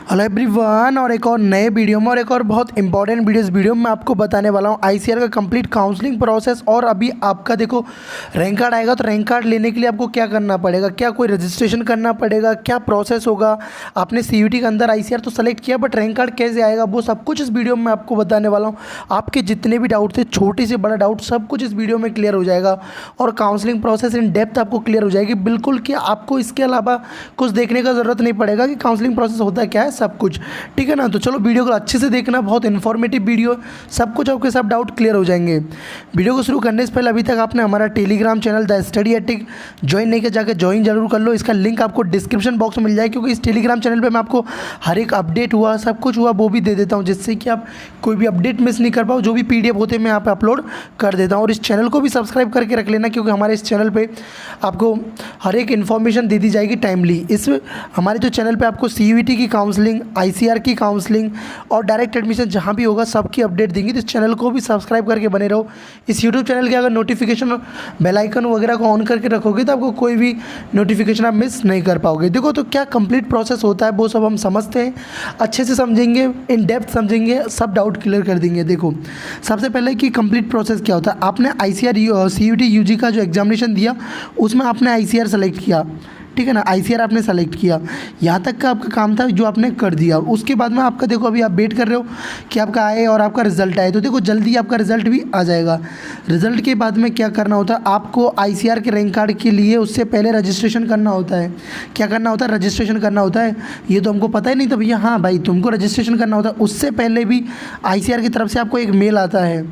Hello everyone, और एक और नए वीडियो में और एक और बहुत इंपॉर्टेंट वीडियो में आपको बताने वाला हूँ आईसीआर का कंप्लीट काउंसलिंग प्रोसेस। और अभी आपका देखो रैंक कार्ड आएगा, तो रैंक कार्ड लेने के लिए आपको क्या करना पड़ेगा, क्या कोई रजिस्ट्रेशन करना पड़ेगा, क्या प्रोसेस होगा। आपने सीयूटी के अंदर आईसीआर तो सेलेक्ट किया, बट रैंक कार्ड कैसे आएगा वो सब कुछ इस वीडियो में आपको बताने वाला हूँ। आपके जितने भी डाउट थे, छोटे से बड़ा डाउट, सब कुछ इस वीडियो में क्लियर हो जाएगा और काउंसलिंग प्रोसेस इन डेप्थ आपको क्लियर हो जाएगी बिल्कुल, कि आपको इसके अलावा कुछ देखने का ज़रूरत नहीं पड़ेगा कि काउंसलिंग प्रोसेस होता है क्या है, सब कुछ ठीक है ना। तो चलो वीडियो को अच्छे से देखना, बहुत इन्फॉर्मेटिव वीडियो, सब कुछ आपके सब डाउट क्लियर हो जाएंगे। वीडियो को शुरू करने से पहले अभी तक आपने हमारा Telegram channel the study ethic join नहीं किया, जाकर ज्वाइन जरूर कर लो। इसका लिंक आपको डिस्क्रिप्शन बॉक्स में मिल जाए, क्योंकि इस टेलीग्राम चैनल पर मैं आपको हर एक अपडेट हुआ, सब कुछ हुआ, वो भी दे देता हूँ, जिससे कि आप कोई भी अपडेट मिस नहीं कर पाओ। जो भी PDF होते हैं मैं यहाँ पे अपलोड कर देता हूँ। और इस चैनल को भी सब्सक्राइब करके रख लेना, क्योंकि हमारे इस चैनल पे आपको हर एक इन्फॉर्मेशन दे दी जाएगी टाइमली। इस हमारे जो चैनल पे आपको CUET की काउंसलिंग, ICR की काउंसलिंग और डायरेक्ट एडमिशन जहाँ भी होगा सबकी अपडेट देंगे। तो इस चैनल को भी सब्सक्राइब करके बने रहो। इस यूट्यूब चैनल के अगर नोटिफिकेशन बेल आइकन वगैरह को ऑन करके रखोगे तो आपको कोई भी नोटिफिकेशन आप मिस नहीं कर पाओगे। देखो तो क्या कंप्लीट प्रोसेस होता है वो सब हम समझते हैं, अच्छे से समझेंगे, इन डेप्थ समझेंगे, सब डाउट क्लियर कर देंगे। देखो सबसे पहले कि कंप्लीट प्रोसेस क्या होता है। आपने ICR CUET UG का जो एग्जामिनेशन दिया उसमें आपने ICR सेलेक्ट किया, ठीक है ना। ICR आपने सेलेक्ट किया, यहाँ तक का आपका काम था जो आपने कर दिया। उसके बाद में आपका देखो अभी आप वेट कर रहे हो कि आपका आए और आपका रिजल्ट आए, तो देखो जल्दी आपका रिजल्ट भी आ जाएगा। रिजल्ट के बाद में क्या करना होता है, आपको ICR के रैंक कार्ड के लिए उससे पहले रजिस्ट्रेशन करना होता है। क्या करना होता है, रजिस्ट्रेशन करना होता है। ये तो हमको पता ही नहीं था भैया, हाँ भाई तुमको रजिस्ट्रेशन करना होता है। उससे पहले भी ICR की तरफ से आपको एक मेल आता है,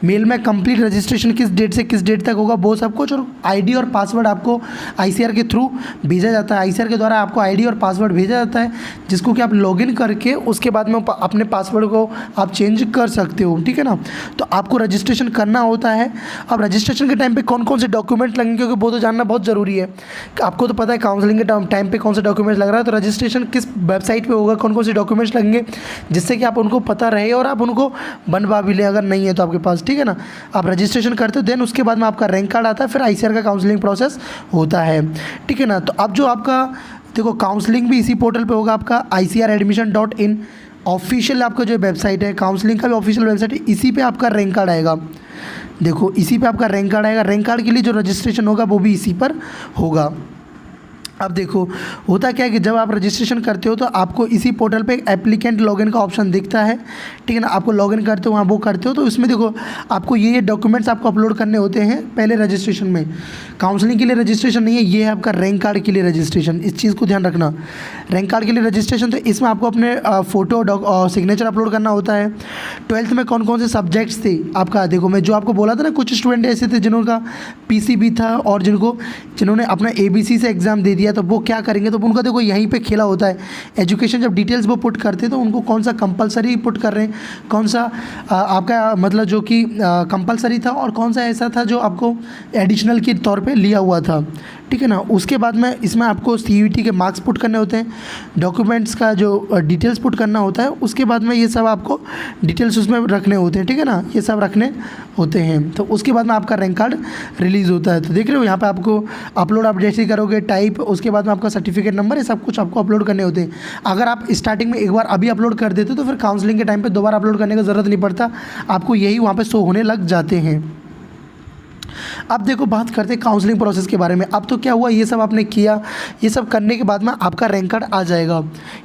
मेल में कंप्लीट रजिस्ट्रेशन किस डेट से किस डेट तक होगा वो सब कुछ, और ID और पासवर्ड आपको ICR के थ्रू भेजा जाता है। ICR के द्वारा आपको ID और पासवर्ड भेजा जाता है, जिसको कि आप लॉगिन करके उसके बाद में अपने पासवर्ड को आप चेंज कर सकते हो, ठीक है ना। तो आपको रजिस्ट्रेशन करना होता है। अब रजिस्ट्रेशन के टाइम पे कौन कौन से डॉक्यूमेंट लगेंगे, क्योंकि वो तो जानना बहुत ज़रूरी है। आपको तो पता है काउंसलिंग के टाइम पे कौन से डॉक्यूमेंट्स लग रहा है, तो रजिस्ट्रेशन किस वेबसाइट पर होगा, कौन कौन से डॉक्यूमेंट्स लगेंगे, जिससे कि आप उनको पता रहे और आप उनको बनवा भी लें अगर नहीं है तो आपके पास, ठीक है ना। आप रजिस्ट्रेशन करते हो, देन उसके बाद में आपका रैंक कार्ड आता है, फिर ICR का काउंसलिंग प्रोसेस होता है, ठीक है ना। तो अब जो आपका देखो काउंसलिंग भी इसी पोर्टल पे होगा, आपका ICRadmission.in ऑफिशियल आपका जो वेबसाइट है, काउंसलिंग का भी ऑफिशियल वेबसाइट है, इसी पे आपका रैंक कार्ड आएगा। देखो इसी पे आपका रैंक कार्ड आएगा। रैंक कार्ड के लिए जो रजिस्ट्रेशन होगा वो भी इसी पर होगा। अब देखो होता क्या है कि जब आप रजिस्ट्रेशन करते हो तो आपको इसी पोर्टल पे एप्लीकेंट लॉगिन का ऑप्शन दिखता है, ठीक है ना। आपको लॉगिन करते हो, वहाँ वो करते हो, तो इसमें देखो आपको ये डॉक्यूमेंट्स आपको अपलोड करने होते हैं पहले रजिस्ट्रेशन में। काउंसलिंग के लिए रजिस्ट्रेशन नहीं है, ये है आपका रैंक कार्ड के लिए रजिस्ट्रेशन। इस चीज़ को ध्यान रखना, रैंक कार्ड के लिए रजिस्ट्रेशन, तो इसमें आपको अपने फ़ोटो सिग्नेचर अपलोड करना होता है। 12th में कौन कौन से सब्जेक्ट्स थे आपका, देखो मैं जो आपको बोला था ना, कुछ स्टूडेंट ऐसे थे जिनका PCB था और जिन्होंने अपना ABC से एग्ज़ाम दे दिया, तो वो क्या करेंगे, तो उनका देखो यहीं पे खेला होता है। एजुकेशन जब डिटेल्स वो पुट करते हैं तो उनको कौन सा कंपलसरी पुट कर रहे हैं, कौन सा आपका मतलब जो कि कंपलसरी था और कौन सा ऐसा था जो आपको एडिशनल के तौर पे लिया हुआ था, ठीक है ना। उसके बाद में इसमें आपको CUET के मार्क्स पुट करने होते हैं, डॉक्यूमेंट्स का जो डिटेल्स पुट करना होता है। उसके बाद में ये सब आपको डिटेल्स उसमें रखने होते हैं, ठीक है ना, ये सब रखने होते हैं। तो उसके बाद में आपका रैंक कार्ड रिलीज़ होता है। तो देख रहे हो यहाँ पे आपको अपलोड आप जैसे करोगे टाइप, उसके बाद में आपका सर्टिफिकेट नंबर, ये सब कुछ आपको अपलोड करने होते हैं। अगर आप स्टार्टिंग में एक बार अभी अपलोड कर देते हो तो फिर काउंसलिंग के टाइम पे दोबारा अपलोड करने की ज़रूरत नहीं पड़ता, आपको यही वहाँ पे शो होने लग जाते हैं। अब देखो बात करते हैं काउंसलिंग प्रोसेस के बारे में। अब तो क्या हुआ, ये सब आपने किया, ये सब करने के बाद में आपका रैंक कार्ड आ जाएगा।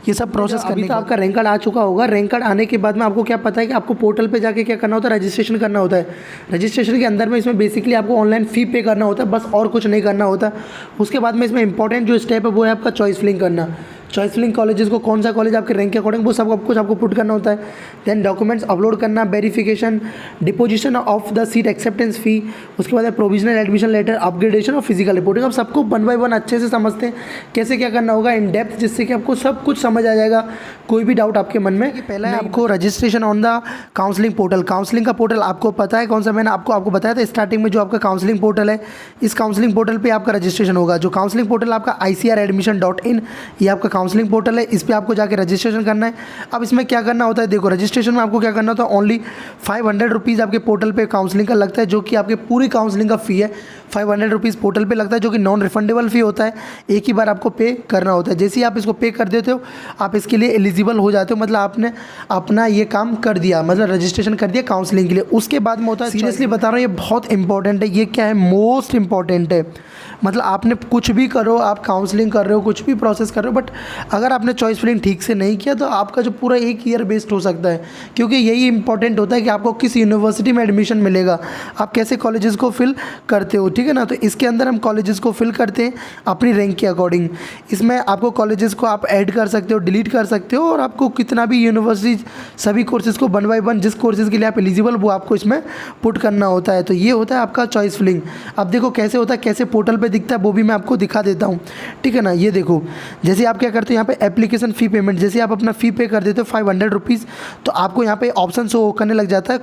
ये सब प्रोसेस करने के बाद आपका रैंक कार्ड आ चुका होगा। रैंक कार्ड आने के बाद में आपको क्या पता है कि आपको पोर्टल पे जाके क्या करना होता है, रजिस्ट्रेशन करना होता है। रजिस्ट्रेशन के अंदर में इसमें बेसिकली आपको ऑनलाइन फ़ी पे करना होता है, बस और कुछ नहीं करना होता। उसके बाद में इसमें इंपॉर्टेंट जो स्टेप है वो है आपका चॉइस फिलिंग करना। चॉइस फिलिंग कॉलेजेस को कौन सा कॉलेज आपके रैंक के अकॉर्डिंग वो सब कुछ आपको पुट करना होता है। देन डॉक्यूमेंट्स अपलोड करना, verification, deposition of the seat acceptance fee, उसके बाद प्रोविजनल एडमिशन लेटर, अपग्रेडेशन और फिजिकल रिपोर्टिंग। अब सबको 1 बाय 1 अच्छे से समझते हैं कैसे क्या करना होगा इन डेप्थ, जिससे कि आपको सब कुछ समझ आ जाएगा, कोई भी डाउट आपके मन में। पहला है आपको registration on the counselling portal. Counselling का पोर्टल आपको पता है कौन सा, मैंने आपको बताया था स्टार्टिंग में। जो आपका काउंसलिंग पोर्टल है, इस काउंसलिंग पोर्टल पर आपका रजिस्ट्रेशन होगा। जो काउंसलिंग पोर्टल आपका ICRadmission.in, ये आपका काउंसलिंग पोर्टल है, इस पर आपको जाके रजिस्ट्रेशन करना है। अब इसमें क्या करना होता है, देखो रजिस्ट्रेशन में आपको क्या करना होता है, ओनली 500 रुपीज़ आपके पोर्टल पे काउंसलिंग का लगता है, जो कि आपके पूरी काउंसलिंग का फ़ी है। ₹500 पोर्टल पे लगता है, जो कि नॉन रिफंडेबल फ़ी होता है, एक ही बार आपको पे करना होता है। जैसे ही आप इसको पे कर देते हो आप इसके लिए एलिजिबल हो जाते हो, मतलब आपने अपना ये काम कर दिया, मतलब रजिस्ट्रेशन कर दिया काउंसलिंग के लिए। उसके बाद में होता है, सीरियसली बता रहा हूँ ये बहुत इंपॉर्टेंट है, ये क्या है, मोस्ट इंपॉर्टेंट है। मतलब आपने कुछ भी करो, आप काउंसलिंग कर रहे हो, कुछ भी प्रोसेस कर रहे हो, बट अगर आपने चॉइस फिलिंग ठीक से नहीं किया तो आपका जो पूरा एक ईयर वेस्ट हो सकता है, क्योंकि यही इंपॉर्टेंट होता है कि आपको किस यूनिवर्सिटी में एडमिशन मिलेगा, आप कैसे कॉलेजेस को फिल करते हो, ठीक है ना। तो इसके अंदर हम कॉलेजेस को फिल करते हैं अपनी रैंक के अकॉर्डिंग। इसमें आपको कॉलेजेस को आप ऐड कर सकते हो, डिलीट कर सकते हो, और आपको कितना भी यूनिवर्सिटी सभी कोर्सेज़ को 1 बाय 1 जिस कोर्सेज़ के लिए आप एलिजिबल वो आपको इसमें पुट करना होता है। तो ये होता है आपका चॉइस फिलिंग। अब देखो कैसे होता है, कैसे पोर्टल पे दिखता है वो भी मैं आपको दिखा देता हूँ, ठीक है ना। ये देखो जैसे आप क्या करते हो, यहाँ पे एप्लीकेशन फ़ी पेमेंट, जैसे आप अपना फ़ी पे कर देते हो ₹500, तो आपको यहाँ पे ऑप्शन शो करने लग जाता है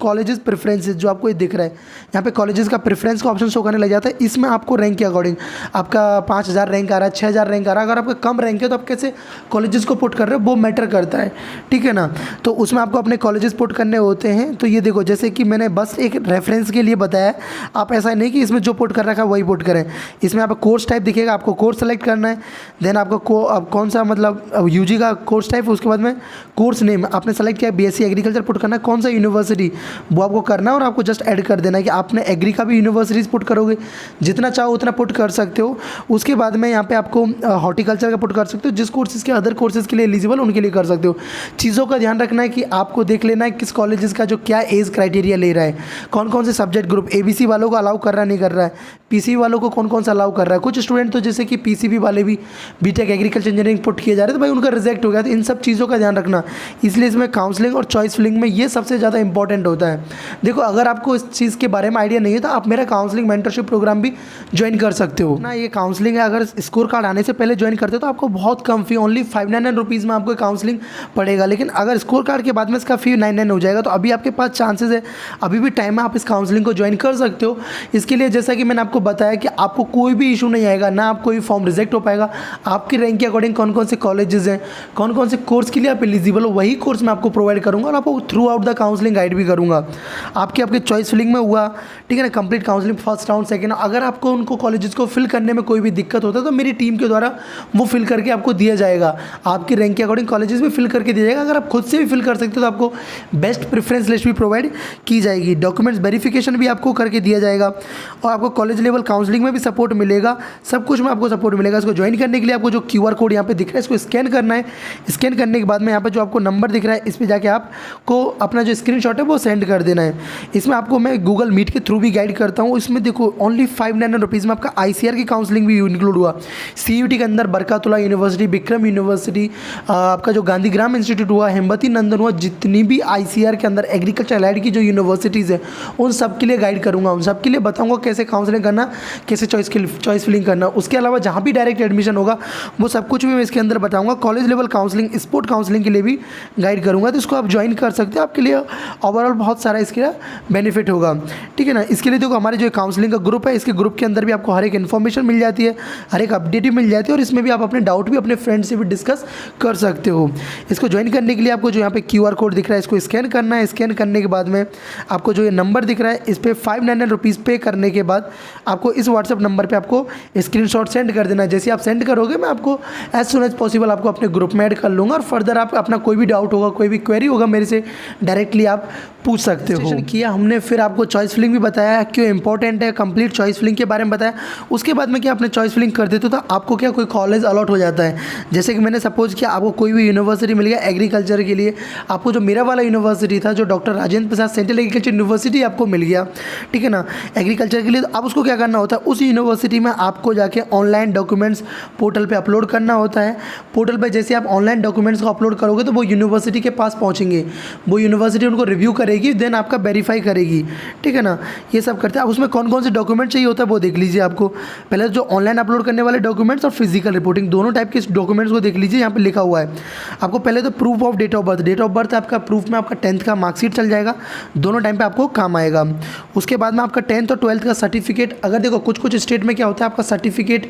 कॉलेजेस प्रेफरेंसेस, जो आपको ये दिख रहा है यहाँ पे कॉलेजेस का प्रेफरेंस का ऑप्शन शो करने लग जाता है। इसमें आपको रैंक के अकॉर्डिंग आपका 5000 रैंक आ रहा है, 6000 रैंक आ रहा है, अगर आपका कम रैंक है तो आप कैसे कॉलेजेस को पुट कर रहे हो वो मैटर करता है, ठीक है ना। तो उसमें आपको अपने कॉलेजेस पुट करने होते हैं। तो ये देखो जैसे कि मैंने बस एक रेफरेंस के लिए बताया, आप ऐसा नहीं कि इसमें जो पुट कर रखा है वही पुट करें। इसमें आपको कोर्स टाइप दिखेगा, आपको कोर्स सेलेक्ट करना है, देन आपको अब कौन सा मतलब यूजी का कोर्स टाइप, उसके बाद में कोर्स नेम आपने सेलेक्ट किया, बीएससी एग्रीकल्चर पुट करना है, कौन सा यूनिवर्सिटी वो आपको करना है, और आपको जस्ट ऐड कर देना है कि आपने एग्री का भी यूनिवर्सिटीज़ पुट करोगे, जितना चाहो उतना पुट कर सकते हो। उसके बाद में यहाँ पे आपको हॉर्टिकल्चर का पुट कर सकते हो, जिस कोर्सेज़ के अदर कोर्सेज़ के लिए एलिजिबल उनके लिए कर सकते हो। चीज़ों का ध्यान रखना है कि आपको देख लेना है किस कॉलेजेस का जो क्या एज क्राइटेरिया ले रहा है, कौन कौन से सब्जेक्ट ग्रुप, एबीसी वालों को अलाउ कर रहा नहीं कर रहा है, पीसीबी वालों को कौन कौन सा अलाउ कर रहा है। कुछ स्टूडेंट तो जैसे कि पीसीबी वाले भी बीटेक एग्रीकल्चर इंजीनियरिंग पुट किए जा रहे थे, भाई उनका रिजेक्ट हो गया। तो इन सब चीज़ों का ध्यान रखना, इसलिए इसमें काउंसलिंग और चॉइस फिलिंग में ये सबसे ज़्यादा इंपॉर्टेंट होता है। देखो अगर आपको इस चीज़ के बारे में आइडिया नहीं है तो आप मेरा काउंसलिंग मेंटरशिप प्रोग्राम भी ज्वाइन कर सकते हो ना। ये काउंसलिंग है, अगर स्कोर कार्ड आने से पहले ज्वाइन करते हो तो आपको बहुत कम फी, ओनली ₹599 में आपको काउंसलिंग पड़ेगा। लेकिन अगर स्कोर कार्ड के बाद में इसका फी 99 हो जाएगा, तो अभी आपके पास चांसेस है, अभी भी टाइम है, आप इस काउंसलिंग को ज्वाइन कर सकते हो। इसके लिए जैसा कि मैंने आपको बताया कि आपको कोई भी इशू नहीं आएगा, ना आप कोई फॉर्म रिजेक्ट हो पाएगा। आपकी रैंक के अकॉर्डिंग कौन कौन से कॉलेजेस हैं, कौन कौन से कोर्स के लिए आप एलिजिबल हो, वही कोर्स मैं आपको प्रोवाइड करूँगा, और आपको through out the counselling guide भी करूँगा। आपके चॉइस फिलिंग में हुआ, ठीक है ना, complete counselling first round second, अगर आपको उनको कॉलेजेस को फिल करने में कोई भी दिक्कत होता है तो मेरी टीम के द्वारा वो फिल करके आपको दिया जाएगा। आपकी रैंक के अकॉर्डिंग कॉलेजेस में फिल करके दिया जाएगा। अगर आप खुद से भी फिल कर सकते हो तो आपको बेस्ट प्रेफरेंस लिस्ट भी प्रोवाइड की जाएगी, डॉक्यूमेंट्स वेरिफिकेशन भी आपको करके दिया जाएगा, और आपको कॉलेज लेवल काउंसलिंग में भी सपोर्ट मिलेगा, सब कुछ में आपको सपोर्ट मिलेगा। इसको ज्वाइन करने के लिए आपको जो QR कोड यहाँ पे दिख रहा है इसको स्कैन करना है। स्कैन करने के बाद में यहाँ पे जो आपको नंबर दिख रहा है इस पर जाके आपको अपना जो स्क्रीनशॉट है वो सेंड कर देना है। इसमें आपको मैं गूगल मीट के थ्रू भी गाइड करता हूँ। इसमें देखो ओनली ₹599 में आपका ICR की काउंसलिंग भी इंक्लूड हुआ। CUT के अंदर बरकातुल्ला यूनिवर्सिटी, विक्रम यूनिवर्सिटी, आपका जो गांधीग्राम इंस्टीट्यूट हुआ, हेमवती नंदन हुआ, जितनी भी ICR के अंदर एग्रीकल्चर एलाइड की जो यूनिवर्सिटीज़ है उन सब के लिए गाइड करूँगा, उन सब के लिए बताऊँगा कैसे काउंसलिंग करना, कैसे चॉइस फिलिंग करना। उसके अलावा जहाँ भी डायरेक्ट एडमिशन होगा वो सब कुछ भी मैं इसके अंदर बताऊँगा। College level counselling, sport counselling के लिए भी गाइड करूँगा, तो इसको आप ज्वाइन कर सकते हो। आपके लिए ओवरऑल बहुत सारा इसके बेनिफिट होगा, ठीक है ना। इसके लिए देखो हमारे जो काउंसलिंग का ग्रुप है, इसके ग्रुप के अंदर भी आपको हर एक इन्फॉर्मेशन मिल जाती है, हर एक अपडेट भी मिल जाती है, और इसमें भी आप अपने डाउट भी अपने फ्रेंड से भी डिस्कस कर सकते हो। इसको ज्वाइन करने के लिए आपको जो यहाँ पे QR कोड दिख रहा है इसको स्कैन करना है। स्कैन करने के बाद में आपको जो ये नंबर दिख रहा है इस पर ₹599 पे करने के बाद आपको इस व्हाट्सएप नंबर पर आपको स्क्रीनशॉट सेंड कर देना है। जैसे आप सेंड करोगे मैं आपको एज सुन एज पॉसिबल आपको अपने ग्रुप में ऐड कर लूँगा, और फर्दर आप अपना कोई भी डाउट होगा, कोई भी क्वेरी होगा मेरे से डायरेक्टली आप पूछ सकते हो। किया हमने, फिर आपको चॉइस फिलिंग भी बताया क्यों इंपॉर्टेंट है, कंप्लीट चॉइस फिलिंग के बारे में बताया। उसके बाद में क्या आपने चॉइस फिलिंग कर देते हो तो आपको क्या कोई कॉलेज अलॉट हो जाता है। जैसे कि मैंने सपोज किया आपको कोई भी यूनिवर्सिटी मिल गया एग्रीकल्चर के लिए, आपको जो मेरा वाला यूनिवर्सिटी था जो doctor Rajendra Prasad central agriculture university आपको मिल गया, ठीक है ना, एग्रीकल्चर के लिए। तो अब उसको क्या करना होता है, उस यूनिवर्सिटी में आपको जाके ऑनलाइन डॉक्यूमेंट्स पोर्टल पर अपलोड करना होता है। पोर्टल पर जैसे आप ऑनलाइन डॉक्यूमेंट्स को अपलोड करोगे तो वो यूनिवर्सिटी के पास पहुँचेंगे, वो यूनिवर्सिटी उनको रिव्यू करेगी, देन आपका वेरीफाई करेगी, ठीक है ना। ये सब करते हैं। अब उसमें कौन कौन से डॉक्यूमेंट चाहिए होता है वो देख लीजिए। आपको पहले जो ऑनलाइन अपलोड करने वाले डॉक्यूमेंट्स और फिजिकल रिपोर्टिंग दोनों टाइप के डॉक्यूमेंट्स को देख लीजिए। यहाँ पे लिखा हुआ है आपको पहले तो proof of date of birth, date of birth आपका प्रूफ में आपका 10th का मार्कशीट चल जाएगा, दोनों टाइम पे आपको काम आएगा। उसके बाद में आपका 10th और 12th का सर्टिफिकेट, अगर देखो कुछ स्टेट में क्या होता है आपका सर्टिफिकेट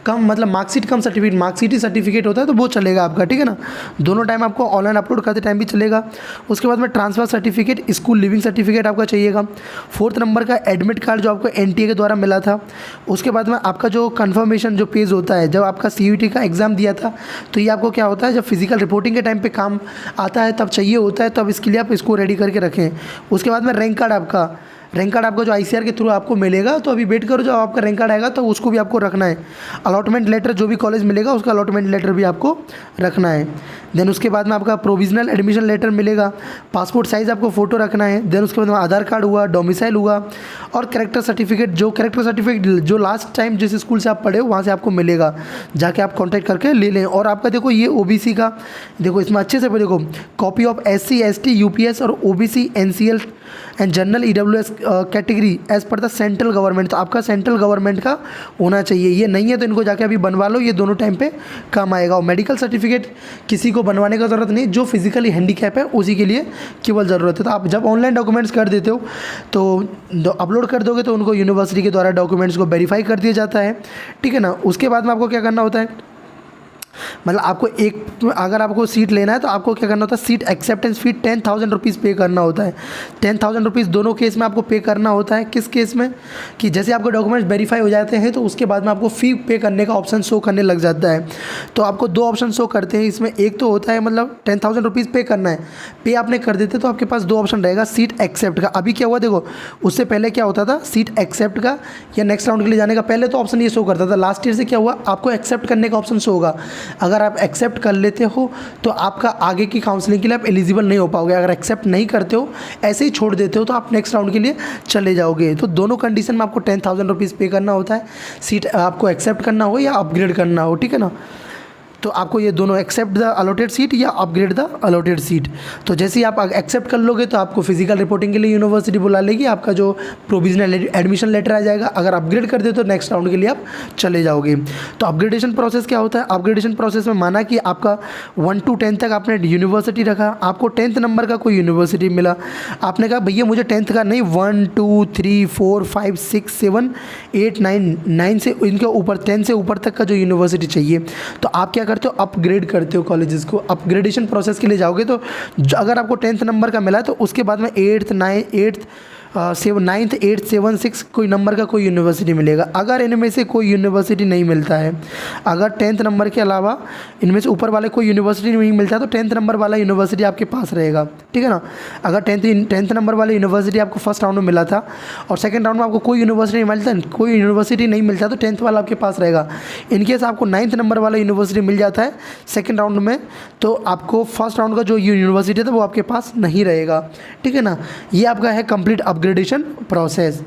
कम, मतलब मार्कशीट कम सर्टिफिकेट, मार्कशीट ही सर्टिफिकेट होता है तो वो चलेगा आपका, ठीक है ना। दोनों टाइम आपको ऑनलाइन अपलोड करते टाइम भी चलेगा। उसके बाद में transfer certificate, school leaving certificate आपका चाहिएगा। 4th नंबर का एडमिट कार्ड जो आपको एनटीए के द्वारा मिला था। उसके बाद में आपका जो कन्फर्मेशन जो पेज होता है, जब आपका सीयूईटी का एग्ज़ाम दिया था तो ये आपको क्या होता है, जब फिजिकल रिपोर्टिंग के टाइम पे काम आता है तब चाहिए होता है, तब इसके लिए आप इसको रेडी करके रखें। उसके बाद में रैंक कार्ड आपका जो आईसीआर के थ्रू आपको मिलेगा, तो अभी वेट करो जब आपका रैंक कार्ड आएगा तो उसको भी आपको रखना है। अलॉटमेंट लेटर जो भी कॉलेज मिलेगा उसका अलॉटमेंट लेटर भी आपको रखना है। देन उसके बाद में आपका प्रोविजनल एडमिशन लेटर मिलेगा, पासपोर्ट साइज़ आपको फ़ोटो रखना है। देन उसके बाद में आधार कार्ड हुआ, डोमिसाइल हुआ और कैरेक्टर सर्टिफिकेट जो लास्ट टाइम जिस स्कूल से आप पढ़े हो वहाँ से आपको मिलेगा, जाके आप कॉन्टैक्ट करके ले लें। और आपका देखो ये ओबीसी का देखो, इसमें अच्छे से देखो, copy of SC ST UPS और OBC NCL and general EWS category as per the central government. तो आपका सेंट्रल गवर्नमेंट का होना चाहिए, ये नहीं है तो इनको जाके अभी बनवा लो, ये दोनों टाइम पे काम आएगा। और मेडिकल सर्टिफिकेट किसी को बनवाने का ज़रूरत नहीं, जो फिजिकली हैंडीकैप है उसी के लिए केवल ज़रूरत है। तो आप जब ऑनलाइन डॉक्यूमेंट्स कर देते हो तो अपलोड कर दोगे तो उनको यूनिवर्सिटी के द्वारा डॉक्यूमेंट्स को वेरीफाई कर दिया जाता है, ठीक है ना। उसके बाद में आपको क्या करना होता है, मतलब आपको अगर आपको सीट लेना है तो आपको क्या करना होता है, सीट एक्सेप्टेंस फ़ी 10,000 रुपीज़ पे करना होता है। 10,000 रुपीज़ दोनों केस में आपको पे करना होता है। किस केस में कि जैसे आपके डॉक्यूमेंट्स वेरीफाई हो जाते हैं तो उसके बाद में आपको फ़ी पे करने का ऑप्शन शो करने लग जाता है। तो आपको दो ऑप्शन शो करते हैं इसमें, एक तो होता है मतलब 10,000 रुपीज़ पे करना है, पे आपने कर देते तो आपके पास दो ऑप्शन रहेगा, सीट एक्सेप्ट का। अभी क्या हुआ देखो, उससे पहले क्या होता था, सीट एक्सेप्ट का या नेक्स्ट राउंड के लिए जाने का पहले तो ऑप्शन ये शो करता था। लास्ट ईयर से क्या हुआ, आपको एक्सेप्ट करने का ऑप्शन शो होगा। अगर आप एक्सेप्ट कर लेते हो तो आपका आगे की काउंसलिंग के लिए आप एलिजिबल नहीं हो पाओगे। अगर एक्सेप्ट नहीं करते हो, ऐसे ही छोड़ देते हो, तो आप नेक्स्ट राउंड के लिए चले जाओगे। तो दोनों कंडीशन में आपको 10,000 रुपीज़ पे करना होता है, सीट आपको एक्सेप्ट करना हो या अपग्रेड करना हो, ठीक है ना। तो आपको ये दोनों एक्सेप्ट द अलॉटेड सीट या अपग्रेड द अलॉटेड सीट। तो जैसे ही आप एक्सेप्ट कर लोगे तो आपको फिजिकल रिपोर्टिंग के लिए यूनिवर्सिटी बुला लेगी, आपका जो प्रोविजनल एडमिशन लेटर आ जाएगा। अगर अपग्रेड कर दे तो नेक्स्ट राउंड के लिए आप चले जाओगे। तो अपग्रेडेशन प्रोसेस क्या होता है, अपग्रेडेशन प्रोसेस में माना कि आपका 1 to 10 तक आपने यूनिवर्सिटी रखा, आपको 10th नंबर का कोई यूनिवर्सिटी मिला, आपने कहा भैया मुझे 10th का नहीं, 1 2 3 4 5 6 7 8 9 से इनके ऊपर 10 से ऊपर तक का जो यूनिवर्सिटी चाहिए, तो आप क्या करते हो, अपग्रेड करते हो कॉलेजेस को। अपग्रेडेशन प्रोसेस के लिए जाओगे तो अगर आपको 10th नंबर का मिला है तो उसके बाद में 8th 9th 8th 7 6 कोई नंबर का कोई यूनिवर्सिटी मिलेगा। अगर इनमें से कोई यूनिवर्सिटी नहीं मिलता है, अगर 10th नंबर के अलावा इनमें से ऊपर वाले कोई यूनिवर्सिटी नहीं मिलता है तो 10th नंबर वाला यूनिवर्सिटी आपके पास रहेगा, ठीक है ना। अगर 10th नंबर वाला यूनिवर्सिटी आपको फर्स्ट राउंड में मिला था और सेकंड राउंड में आपको कोई यूनिवर्सिटी नहीं मिलता, कोई यूनिवर्सिटी नहीं मिलता तो 10th वाला आपके पास रहेगा। इनकेस आपको 9th नंबर वाला यूनिवर्सिटी मिल जाता है सेकेंड राउंड में, तो आपको फर्स्ट राउंड का जो यूनिवर्सिटी था वो आपके पास नहीं रहेगा, ठीक है ना। ये आपका है कंप्लीट अपग्रेडेशन प्रोसेस।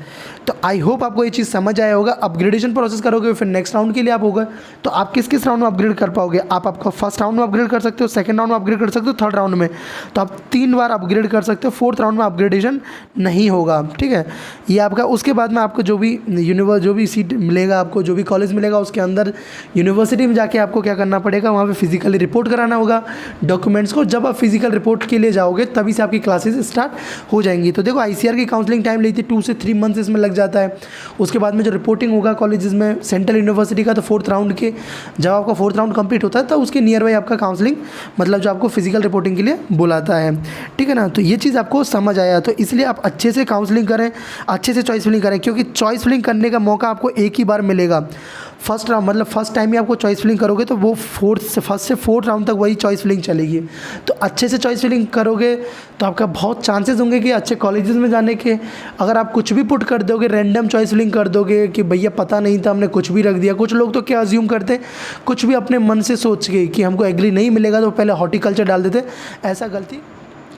तो आई होप आपको ये चीज़ समझ आया होगा। अपग्रेडेशन प्रोसेस करोगे फिर नेक्स्ट राउंड के लिए आप होगा, तो आप किस किस राउंड में अपग्रेड कर पाओगे, आप आपका फर्स्ट राउंड में अपग्रेड कर सकते हो, सेकंड राउंड में अपग्रेड कर सकते हो, थर्ड राउंड में, तो आप 3 बार अपग्रेड कर सकते हो। फोर्थ राउंड में अपग्रेडेशन नहीं होगा, ठीक है। ये आपका उसके बाद में आपको जो भी सीट मिलेगा, आपको जो भी कॉलेज मिलेगा उसके अंदर यूनिवर्सिटी में जाके आपको क्या करना पड़ेगा, वहाँ पर फिजिकली रिपोर्ट कराना होगा डॉक्यूमेंट्स को। जब आप फिजिकल रिपोर्ट के लिए जाओगे तभी से आपकी क्लासेस स्टार्ट हो जाएंगी। तो देखो आईसीआर की काउंसलिंग टाइम लेती है 2 से 3 मंथ्स इसमें लग जाता है। उसके बाद में जो रिपोर्टिंग होगा कॉलेजेस में सेंट्रल यूनिवर्सिटी का, तो फोर्थ राउंड के जब आपका फोर्थ राउंड कंप्लीट होता है तो उसके नियर बाई आपका काउंसलिंग मतलब जो आपको फिजिकल रिपोर्टिंग के लिए बुलाता है, ठीक है ना। तो ये चीज़ आपको समझ आया, तो इसलिए आप अच्छे से काउंसलिंग करें, अच्छे से चॉइस फिलिंग करें, क्योंकि चॉइस फिलिंग करने का मौका आपको एक ही बार मिलेगा। फर्स्ट राउंड मतलब फर्स्ट टाइम ही आपको चॉइस फिलिंग करोगे तो वो फर्स्ट से फोर्थ राउंड तक वही चॉइस फिलिंग चलेगी। तो अच्छे से चॉइस फिलिंग करोगे तो आपका बहुत चांसेस होंगे कि अच्छे कॉलेजेस में जाने के। अगर आप कुछ भी पुट कर दोगे, रैंडम चॉइस फिलिंग कर दोगे कि भैया पता नहीं था हमने कुछ भी रख दिया। कुछ लोग तो क्या अज्यूम करते, कुछ भी अपने मन से सोच के कि हमको एग्री नहीं मिलेगा तो पहले हॉर्टिकल्चर डाल देते, ऐसा गलती।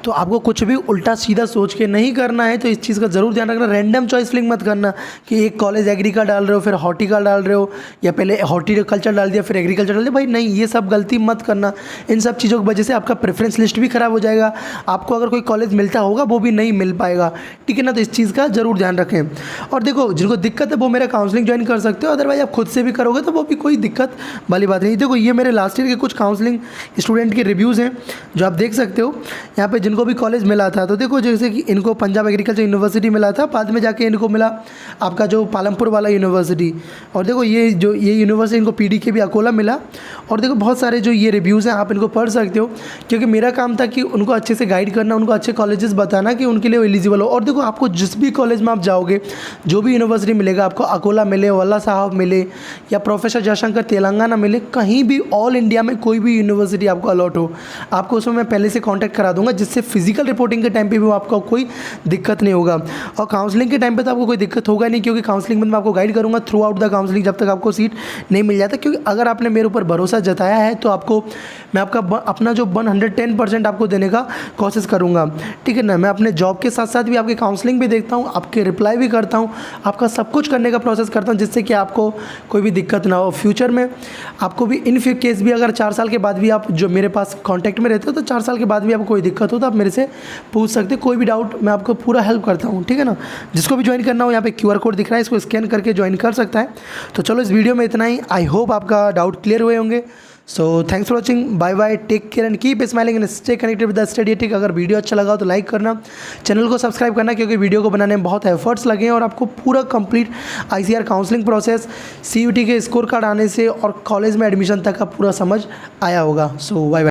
तो आपको कुछ भी उल्टा सीधा सोच के नहीं करना है, तो इस चीज़ का ज़रूर ध्यान रखना। रैंडम चॉइस फिलिंग मत करना कि एक कॉलेज एग्री का डाल रहे हो फिर हॉर्टी का डाल रहे हो, या पहले हॉर्टिकल्चर डाल दिया फिर एग्रीकल्चर डाल दिया। भाई नहीं, ये सब गलती मत करना। इन सब चीज़ों की वजह से आपका प्रेफरेंस लिस्ट भी ख़राब हो जाएगा, आपको अगर कोई कॉलेज मिलता होगा वो भी नहीं मिल पाएगा, ठीक है ना। तो इस चीज़ का ज़रूर ध्यान रखें। और देखो जिनको दिक्कत है वो मेरा काउंसलिंग ज्वाइन कर सकते हो, अदरवाइज आप खुद से भी करोगे तो वो भी कोई दिक्कत वाली बात नहीं। देखो ये मेरे लास्ट ईयर के कुछ काउंसलिंग स्टूडेंट के रिव्यूज़ हैं जो आप देख सकते हो यहाँ पे, इनको भी कॉलेज मिला था। तो देखो जैसे कि इनको पंजाब एग्रीकल्चर यूनिवर्सिटी मिला था, बाद में जाके इनको मिला आपका जो पालमपुर वाला यूनिवर्सिटी। और देखो ये यूनिवर्सिटी इनको पीडीके भी अकोला मिला। और देखो बहुत सारे जो ये रिव्यूज़ हैं आप इनको पढ़ सकते हो, क्योंकि मेरा काम था कि उनको अच्छे से गाइड करना, उनको अच्छे कॉलेजेस बताना कि उनके लिए वो एलिजिबल हो। और देखो आपको जिस भी कॉलेज में आप जाओगे, जो भी यूनिवर्सिटी मिलेगा, आपको अकोला मिले, वल्ला साहब मिले या प्रोफेसर जयशंकर तेलंगाना मिले, कहीं भी ऑल इंडिया में कोई भी यूनिवर्सिटी आपको अलॉट हो, आपको उसमें मैं पहले से कॉन्टैक्ट करा दूंगा, जिससे फिजिकल रिपोर्टिंग के टाइम पे भी आपको कोई दिक्कत नहीं होगा। और काउंसलिंग के टाइम पे तो आपको कोई दिक्कत होगा नहीं, क्योंकि काउंसलिंग में मैं आपको गाइड करूँगा थ्रू आउट द काउंसलिंग, जब तक आपको सीट नहीं मिल जाता। क्योंकि अगर आपने मेरे ऊपर भरोसा जताया है तो आपको मैं अपना जो 110% आपको देने का कोशिश करूँगा, ठीक है ना। मैं अपने जॉब के साथ साथ भी आपकी काउंसलिंग भी देखता हूँ, आपके रिप्लाई भी करता हूँ, आपका सब कुछ करने का प्रोसेस करता हूँ, जिससे कि आपको कोई भी दिक्कत ना हो। फ्यूचर में आपको भी इन केस भी अगर 4 साल के बाद भी आप जो मेरे पास कांटेक्ट में रहते हो, तो 4 साल के बाद भी आपको कोई दिक्कत हो तो आप मेरे से पूछ सकते हो, कोई भी डाउट मैं आपको पूरा हेल्प करता हूँ, ठीक है ना। जिसको भी ज्वाइन करना हो, यहाँ पे QR कोड दिख रहा है, इसको स्कैन करके ज्वाइन कर सकता है। तो चलो इस वीडियो में इतना ही। आई होप आपका डाउट क्लियर हुए होंगे। So thanks for watching, bye bye, take care and keep smiling and stay connected with the study tech. अगर वीडियो अच्छा लगा तो लाइक करना, चैनल को सब्सक्राइब करना, क्योंकि वीडियो को बनाने में बहुत एफर्ट्स लगे हैं और आपको पूरा complete ICAR counselling process, CUT के स्कोर कार्ड आने से और कॉलेज में एडमिशन तक का पूरा समझ आया होगा। सो बाय बाय।